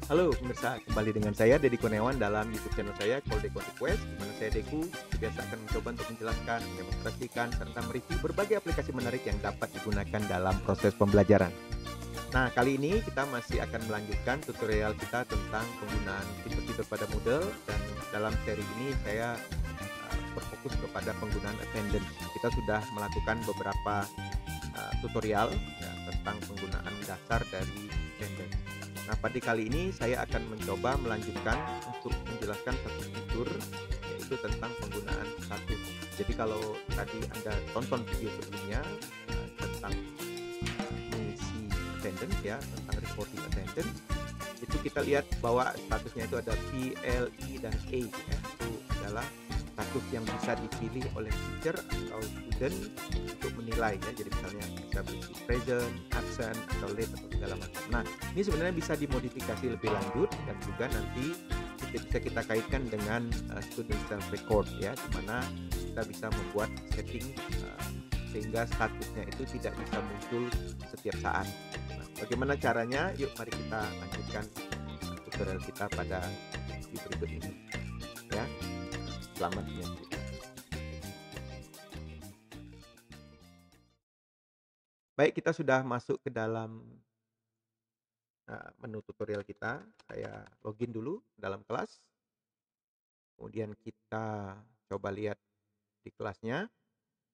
Halo pemirsa, kembali dengan saya Deddy Kurniawan dalam YouTube channel saya Call Deku Request, di mana saya Deku biasa akan mencoba untuk menjelaskan, mendemonstrasikan, serta mereview berbagai aplikasi menarik yang dapat digunakan dalam proses pembelajaran. Nah, kali ini kita masih akan melanjutkan tutorial kita tentang penggunaan fitur-fitur pada Moodle, dan dalam seri ini saya berfokus kepada penggunaan attendance. Kita sudah melakukan beberapa tutorial ya, tentang penggunaan dasar dari attendance. Nah, pada kali ini saya akan mencoba melanjutkan untuk menjelaskan satu fitur, yaitu tentang penggunaan status. Jadi kalau tadi Anda tonton video sebelumnya tentang mengisi attendance ya, tentang reporting attendance, itu kita lihat bahwa statusnya itu ada P, L, I, dan A ya. Itu adalah status yang bisa dipilih oleh teacher atau student untuk menilai ya. Jadi misalnya bisa berisi present, absent, atau late, atau segala macam. Nah, ini sebenarnya bisa dimodifikasi lebih lanjut, dan juga nanti bisa kita kaitkan dengan student self record ya, di mana kita bisa membuat setting sehingga statusnya itu tidak bisa muncul setiap saat. Nah, bagaimana caranya? Yuk mari kita lanjutkan tutorial kita pada video berikut ini ya. Selamat menyaksikan. Baik, kita sudah masuk ke dalam menu tutorial kita. Saya login dulu dalam kelas. Kemudian kita coba lihat di kelasnya.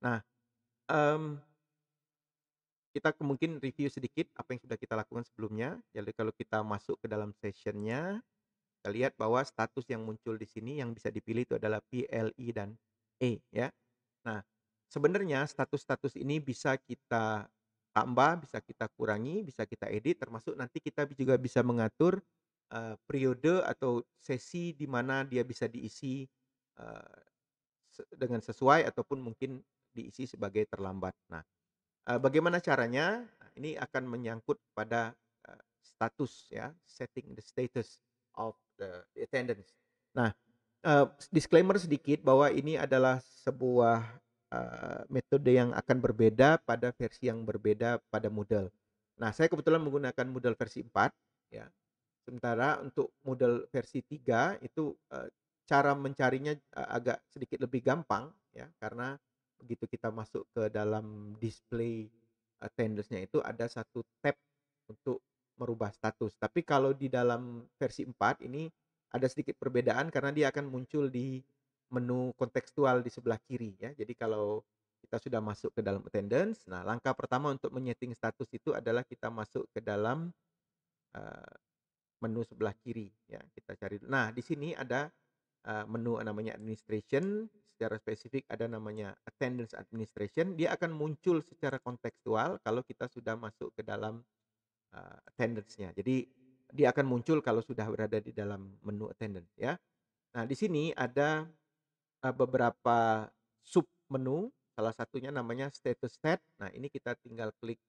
Nah, mmm, kita mungkin review sedikit apa yang sudah kita lakukan sebelumnya. Jadi kalau kita masuk ke dalam session-nya, kita lihat bahwa status yang muncul di sini yang bisa dipilih itu adalah P, L, I, dan E ya. Nah, sebenarnya status-status ini bisa kita tambah, bisa kita kurangi, bisa kita edit, termasuk nanti kita juga bisa mengatur periode atau sesi di mana dia bisa diisi eee, dengan sesuai, ataupun mungkin diisi sebagai terlambat. Nah, bagaimana caranya? Nah, ini akan menyangkut pada status ya, setting the status of the attendance. Nah, disclaimer sedikit bahwa ini adalah sebuah metode yang akan berbeda pada versi yang berbeda pada Moodle. Nah, saya kebetulan menggunakan Moodle versi 4 ya. Sementara untuk Moodle versi 3 itu cara mencarinya agak sedikit lebih gampang ya, karena begitu kita masuk ke dalam display attendance-nya itu ada satu tab untuk merubah status. Tapi kalau di dalam versi 4 ini ada sedikit perbedaan karena dia akan muncul di menu kontekstual di sebelah kiri ya. Jadi kalau kita sudah masuk ke dalam attendance, nah langkah pertama untuk menyeting status itu adalah kita masuk ke dalam eee, menu sebelah kiri ya. Kita cari. Nah, di sini ada menu namanya administration, secara spesifik ada namanya attendance administration. Dia akan muncul secara kontekstual kalau kita sudah masuk ke dalam attendance-nya. Jadi dia akan muncul kalau sudah berada di dalam menu attendance ya. Nah, di sini ada beberapa sub menu, salah satunya namanya status set. Nah, ini kita tinggal klik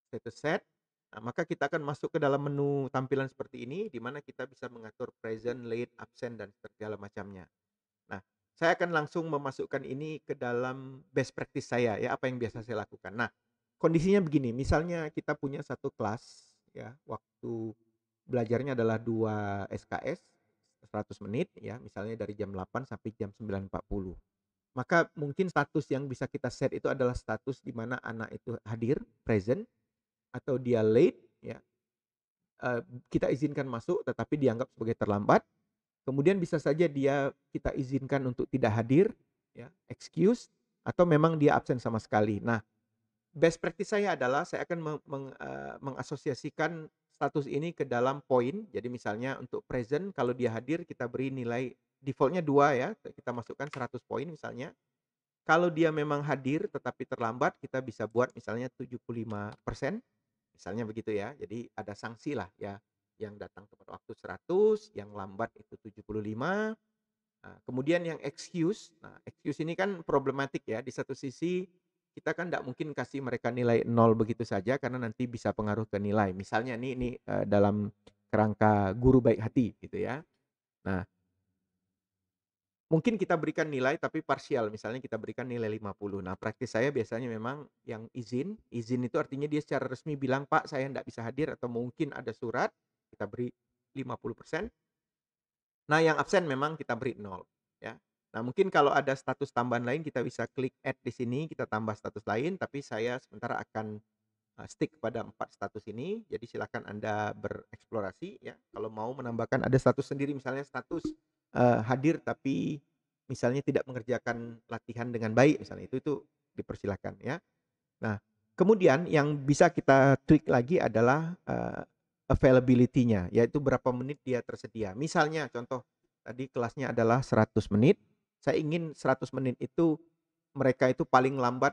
status set. Nah, maka kita akan masuk ke dalam menu tampilan seperti ini, di mana kita bisa mengatur present, late, absent, dan segala macamnya. Nah, saya akan langsung memasukkan ini ke dalam best practice saya ya, apa yang biasa saya lakukan. Nah, kondisinya begini, misalnya kita punya satu kelas ya, waktu belajarnya adalah 2 SKS 100 menit ya, misalnya dari jam 8 sampai jam 9.40. Maka mungkin status yang bisa kita set itu adalah status di mana anak itu hadir, present, atau dia late ya, eee, kita izinkan masuk tetapi dianggap sebagai terlambat. Kemudian bisa saja kita izinkan untuk tidak hadir, ya, excuse, atau memang dia absen sama sekali. Nah, best practice saya adalah saya akan mengasosiasikan status ini ke dalam poin. Jadi misalnya untuk present kalau dia hadir kita beri nilai defaultnya 2 ya, kita masukkan 100 poin misalnya. Kalau dia memang hadir tetapi terlambat, kita bisa buat misalnya 75%, misalnya begitu ya. Jadi ada sanksi lah ya, yang datang tepat waktu 100, yang lambat itu 75. Kemudian yang excuse, nah excuse ini kan problematik ya, di satu sisi kita kan nggak mungkin kasih mereka nilai nol begitu saja karena nanti bisa pengaruh ke nilai. Misalnya ini dalam kerangka guru baik hati gitu ya. Nah, mungkin kita berikan nilai tapi parsial, misalnya kita berikan nilai 50. Nah, praktis saya biasanya memang yang izin itu artinya dia secara resmi bilang, "Pak, saya nggak bisa hadir," atau mungkin ada surat, kita beri 50%. Nah, yang absen memang kita beri 0, ya. Nah, mungkin kalau ada status tambahan lain kita bisa klik add di sini, kita tambah status lain, tapi saya sementara akan, stick pada 4 status ini. Jadi silakan Anda bereksplorasi ya, kalau mau menambahkan ada status sendiri misalnya status, hadir tapi misalnya tidak mengerjakan latihan dengan baik misalnya, itu dipersilahkan ya. Nah, kemudian yang bisa kita tweak lagi adalah, availability-nya, yaitu berapa menit dia tersedia. Misalnya contoh, tadi kelasnya adalah 100 menit, saya ingin 100 menit itu mereka itu paling lambat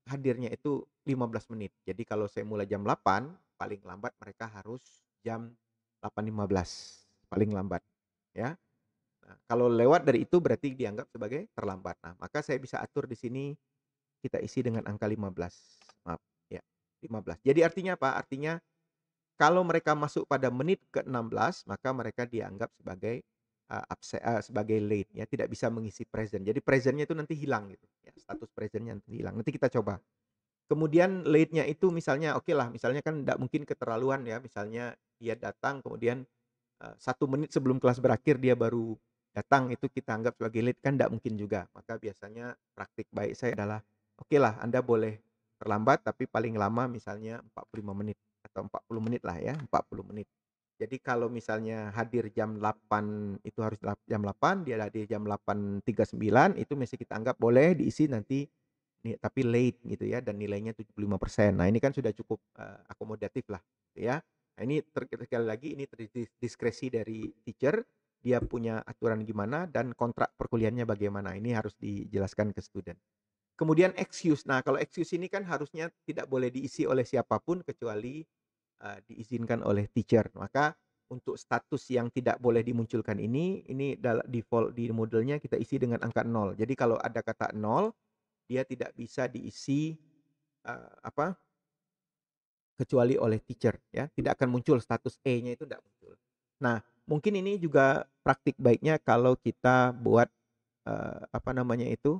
hadirnya itu 15 menit. Jadi kalau saya mulai jam 8, paling lambat mereka harus jam 8.15, paling lambat, ya. Nah, kalau lewat dari itu berarti dianggap sebagai terlambat. Nah, maka saya bisa atur di sini kita isi dengan angka 15, maaf, ya, 15. Jadi artinya apa? Artinya kalau mereka masuk pada menit ke-16, maka mereka dianggap sebagai, sebagai late ya, tidak bisa mengisi present. Jadi present-nya itu nanti hilang gitu ya, status present-nya nanti hilang. Nanti kita coba. Kemudian late-nya itu misalnya okelah, misalnya kan nggak mungkin keterlaluan ya, misalnya dia datang kemudian 1 menit sebelum kelas berakhir dia baru datang, itu kita anggap sebagai late kan nggak mungkin juga. Maka biasanya praktik baik saya adalah, okelah Anda boleh terlambat tapi paling lama misalnya 45 menit atau 40 menit lah ya, 40 menit. Jadi kalau misalnya hadir jam 8 itu harus jam 8, dia hadir jam 8.39 itu masih kita anggap boleh diisi nanti tapi late gitu ya dan nilainya 75%. Nah, ini kan sudah cukup, akomodatif lah gitu ya. Nah, ini sekali lagi ini diskresi dari teacher, dia punya aturan gimana dan kontrak perkuliahannya bagaimana, ini harus dijelaskan ke student. Kemudian excuse, nah kalau excuse ini kan harusnya tidak boleh diisi oleh siapapun kecuali, diizinkan oleh teacher. Maka untuk status yang tidak boleh dimunculkan ini default di Moodle-nya kita isi dengan angka 0. Jadi kalau ada kata 0, dia tidak bisa diisi, apa, kecuali oleh teacher ya, tidak akan muncul status E-nya itu tidak muncul. Nah, mungkin ini juga praktik baiknya kalau kita buat, apa namanya itu,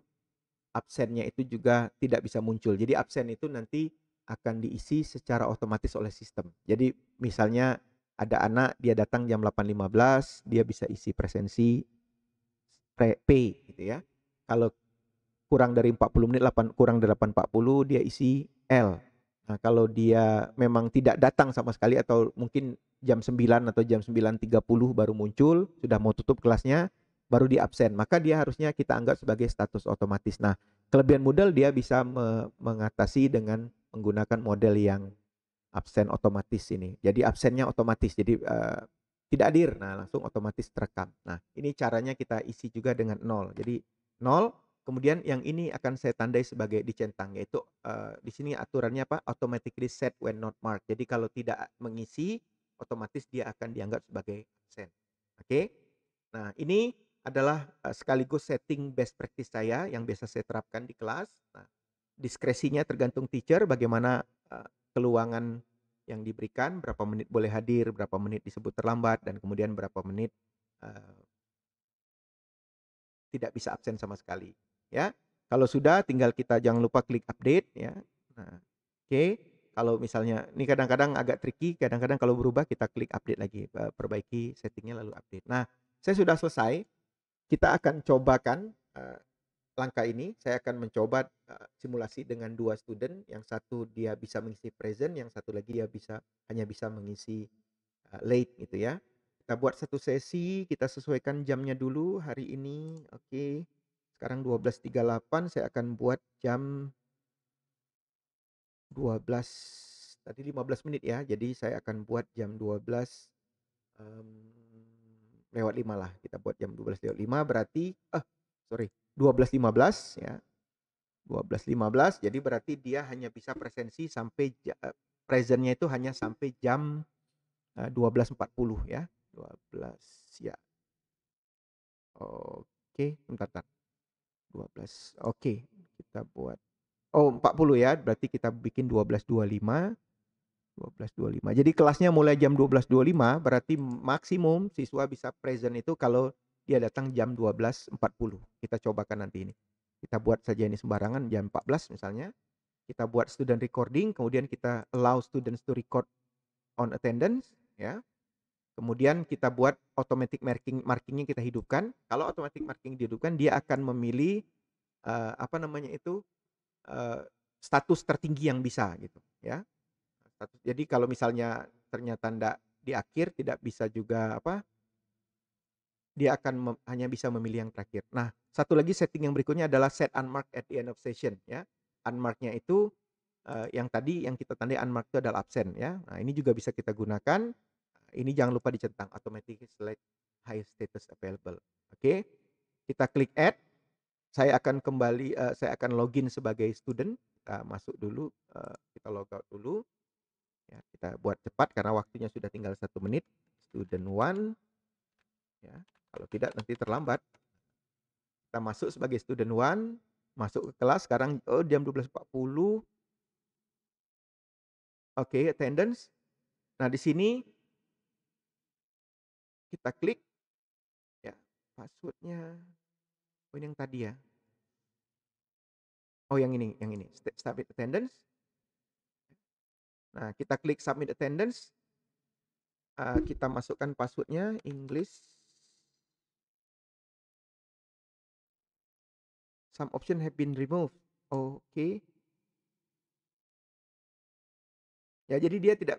absennya itu juga tidak bisa muncul. Jadi absen itu nanti akan diisi secara otomatis oleh sistem. Jadi misalnya ada anak dia datang jam 8.15, dia bisa isi presensi P gitu ya. Kalau kurang dari 40 menit, kurang dari 8.40 dia isi L. Nah, kalau dia memang tidak datang sama sekali atau mungkin jam 9 atau jam 9.30 baru muncul, sudah mau tutup kelasnya, baru di absen, maka dia harusnya kita anggap sebagai status otomatis. Nah, kelebihan Moodle dia bisa mengatasi dengan menggunakan model yang absen otomatis ini. Jadi absennya otomatis, jadi, tidak hadir, nah langsung otomatis terekam. Nah, ini caranya kita isi juga dengan 0. Jadi 0, kemudian yang ini akan saya tandai sebagai dicentang, yaitu, di sini aturannya apa, automatically set when not marked. Jadi kalau tidak mengisi, otomatis dia akan dianggap sebagai absen. Oke? Nah, ini adalah, sekaligus setting best practice saya yang biasa saya terapkan di kelas. Nah, diskresinya tergantung teacher bagaimana, keluangan yang diberikan, berapa menit boleh hadir, berapa menit disebut terlambat, dan kemudian berapa menit, eee, tidak bisa absen sama sekali, ya. Kalau sudah tinggal kita jangan lupa klik update ya. Nah, oke, kalau misalnya ini kadang-kadang agak tricky, kadang-kadang kalau berubah kita klik update lagi, perbaiki setting-nya lalu update. Nah, saya sudah selesai, kita akan cobakan, langkah ini. Saya akan mencoba, simulasi dengan 2 student, yang satu dia bisa mengisi present, yang satu lagi dia hanya bisa mengisi, late gitu ya. Kita buat satu sesi, kita sesuaikan jamnya dulu hari ini, oke. Sekarang 12.38, saya akan buat jam 12, tadi 15 menit ya, jadi saya akan buat jam 12, lewat 5 lah, kita buat jam 12 lewat 5 berarti sorry, 12.15 ya, 12.15 jadi berarti dia hanya bisa presensi sampai present itu hanya sampai jam, 12.40 ya, 12 ya. Oke, bentar, 12, oke, kita buat 40 ya, berarti kita bikin 12.25, 12.25. Jadi kelasnya mulai jam 12.25, berarti maksimum siswa bisa present itu kalau dia datang jam 12.40. Kita cobakan nanti ini. Kita buat saja ini sembarangan jam 14 misalnya. Kita buat student recording, kemudian kita allow students to record on attendance ya. Kemudian kita buat automatic markingnya kita hidupkan. Kalau automatic marking dihidupkan, dia akan memilih, apa namanya itu, eee, status tertinggi yang bisa gitu ya. Jadi kalau misalnya ternyata ndak di akhir, tidak bisa juga apa, dia akan hanya bisa memilih yang terakhir. Nah, satu lagi setting yang berikutnya adalah set unmarked at the end of session ya. Unmarked-nya itu, yang tadi yang kita tandai unmarked itu adalah absen ya. Nah, ini juga bisa kita gunakan. Ini jangan lupa dicentang automatically select high status available. Oke, kita klik add. Saya akan login sebagai student. Kita masuk dulu, kita logout dulu. Ya, kita buat cepat karena waktunya sudah tinggal 1 menit. Student one, ya. Kalau tidak nanti terlambat. Kita masuk sebagai student one, masuk ke kelas sekarang, jam 12.40. Oke, attendance. Nah, di sini kita klik ya, password-nya. Oh, ini yang tadi ya. Oh, yang ini, submit attendance. Nah, kita klik submit attendance. Kita masukkan password-nya English. Some option have been removed. Oke. Ya, jadi dia tidak,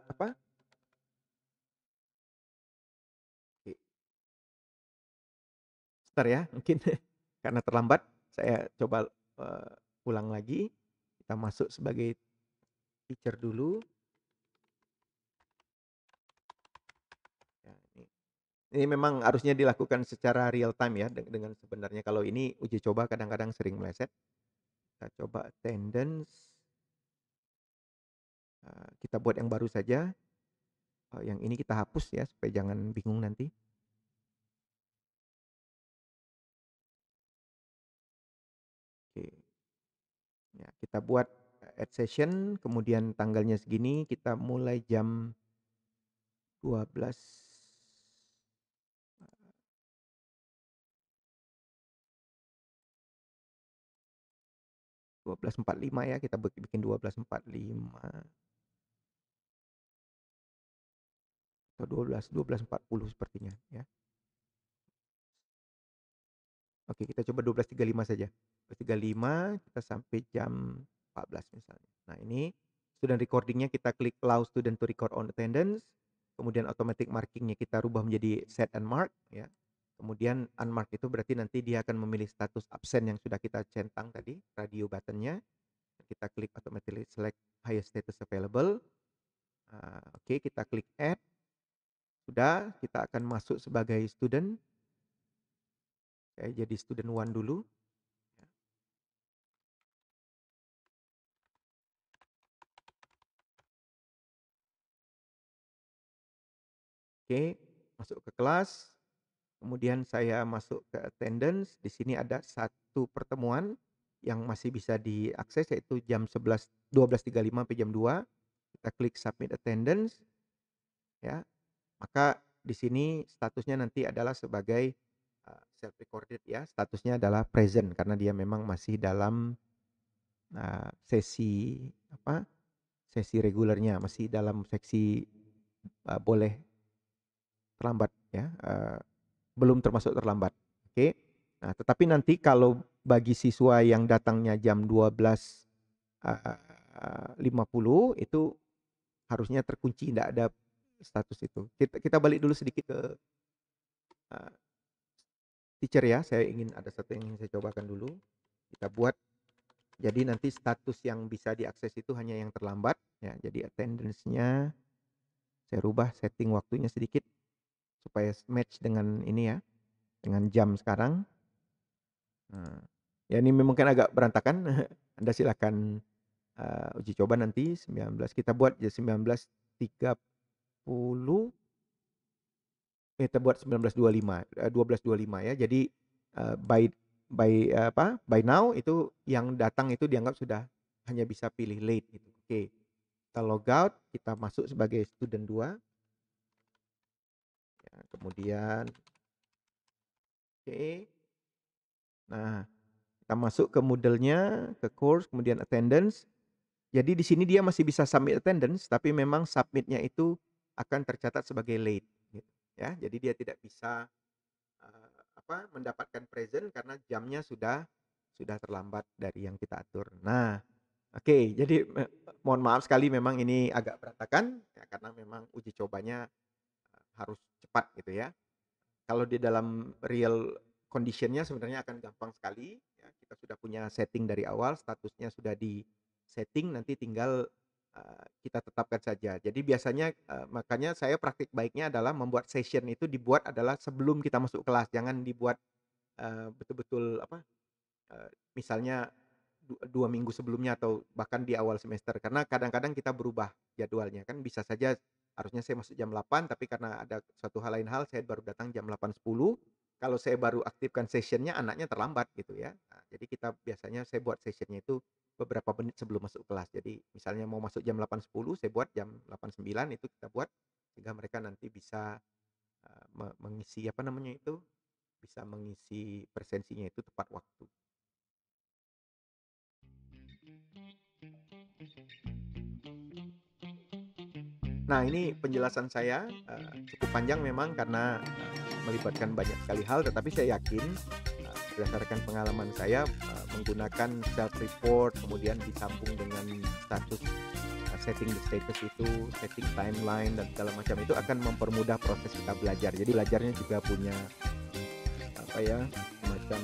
apa, oke, sebentar ya, mungkin karena terlambat, saya coba, ulang lagi. Kita masuk sebagai teacher dulu. Ya, ini memang harusnya dilakukan secara real time ya, dengan sebenarnya kalau ini uji coba kadang-kadang sering meleset. Kita coba attendance, kita buat yang baru saja. Yang ini kita hapus ya, supaya jangan bingung nanti. Oke. Ya, kita buat add session, kemudian tanggalnya segini, kita mulai jam 12, 12.45 ya, kita bikin 12.45 atau 12.40 sepertinya ya. Oke, kita coba 12.35 saja. 12.35 kita sampai jam 14 misalnya. Nah, ini student recording-nya kita klik allow student to record on attendance, kemudian automatic marking-nya kita rubah menjadi set and mark ya. Kemudian unmark itu berarti nanti dia akan memilih status absen yang sudah kita centang tadi, radio button-nya. Kita klik automatically select highest status available. Oke, kita klik add. Sudah, kita akan masuk sebagai student. Saya jadi student one dulu. Oke, masuk ke kelas. Kemudian saya masuk ke attendance. Di sini ada satu pertemuan yang masih bisa diakses yaitu jam 12.35 sampai jam 2. Kita klik submit attendance ya. Maka di sini statusnya nanti adalah sebagai self recorded ya. Statusnya adalah present karena dia memang masih dalam sesi apa? Sesi regulernya, masih dalam seksi boleh terlambat ya. Belum termasuk terlambat. Oke. Nah, tetapi nanti kalau bagi siswa yang datangnya jam 12.50 itu harusnya terkunci, tidak ada status itu. Kita balik dulu sedikit ke eee, teacher ya. Saya ingin ada satu yang ingin saya cobakan dulu. Kita buat jadi nanti status yang bisa diakses itu hanya yang terlambat ya. Jadi attendance-nya saya rubah setting waktunya sedikit supaya match dengan ini ya, dengan jam sekarang. Nah, ya ini mungkin agak berantakan. Anda silakan, uji coba nanti 19 kita buat ya 19.30, kita buat 19.25, 12.25 ya. Jadi, by now itu yang datang itu dianggap sudah hanya bisa pilih late gitu. Oke, kita logout, kita masuk sebagai student 2. Ya, kemudian oke. Nah, kita masuk ke Moodle-nya, ke course, kemudian attendance. Jadi di sini dia masih bisa submit attendance, tapi memang submit-nya itu akan tercatat sebagai late gitu ya. Jadi dia tidak bisa mendapatkan present karena jamnya sudah terlambat dari yang kita atur. Nah, oke, jadi mohon maaf sekali memang ini agak berantakan ya karena memang uji cobanya harus cepat gitu ya. Kalau di dalam real condition-nya sebenarnya akan gampang sekali ya, kita sudah punya setting dari awal, statusnya sudah di-setting, nanti tinggal, kita tetapkan saja. Jadi biasanya, makanya saya praktik baiknya adalah membuat session itu dibuat adalah sebelum kita masuk kelas, jangan dibuat, betul-betul misalnya 2 minggu sebelumnya atau bahkan di awal semester, karena kadang-kadang kita berubah jadwalnya kan, bisa saja harusnya saya masuk jam 8 tapi karena ada suatu hal lain hal saya baru datang jam 8.10. Kalau saya baru aktifkan session-nya anaknya terlambat gitu ya. Nah, jadi kita biasanya saya buat session-nya itu beberapa menit sebelum masuk kelas. Jadi misalnya mau masuk jam 8.10 saya buat jam 8.09 itu kita buat sehingga mereka nanti bisa, mengisi apa namanya itu, bisa mengisi presensinya itu tepat waktu. Nah, ini penjelasan saya, cukup panjang memang karena, melibatkan banyak sekali hal, tetapi saya yakin, berdasarkan pengalaman saya, menggunakan self report, kemudian disambung dengan status, setting the status itu, setting timeline dan segala macam itu akan mempermudah proses kita belajar. Jadi belajarnya juga punya, apa ya, semacam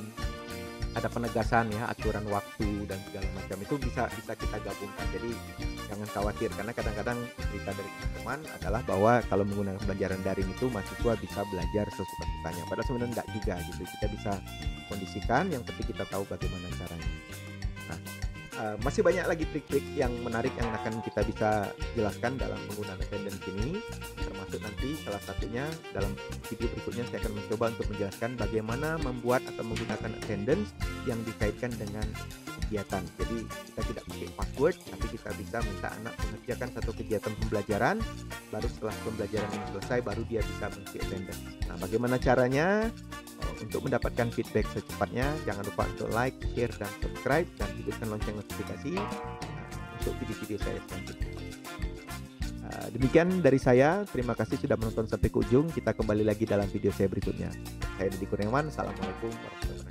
ada penegasan ya, aturan waktu dan segala macam itu bisa bisa kita gabungkan. Jadi jangan khawatir karena kadang-kadang cerita dari teman-teman adalah bahwa kalau menggunakan pembelajaran daring itu mahasiswa bisa belajar sesuka-sukanya. Padahal sebenarnya enggak juga gitu. Kita bisa kondisikan, yang penting kita tahu bagaimana caranya. Nah, masih banyak lagi trik-trik yang menarik yang akan kita bisa jelaskan dalam penggunaan attendance ini, termasuk nanti salah satunya dalam video berikutnya saya akan mencoba untuk menjelaskan bagaimana membuat atau menggunakan attendance yang dikaitkan dengan kegiatan. Jadi kita tidak pakai password, tapi kita bisa minta anak mengerjakan satu kegiatan pembelajaran, baru setelah pembelajaran ini selesai baru dia bisa mengisi attendance. Nah, bagaimana caranya? Untuk mendapatkan feedback secepatnya, jangan lupa untuk like, share, dan subscribe, dan hidupkan lonceng notifikasi untuk video-video saya selanjutnya. Demikian dari saya, terima kasih sudah menonton sampai ke ujung. Kita kembali lagi dalam video saya berikutnya. Saya Deddy Kurniawan, Assalamualaikum warahmatullahi wabarakatuh.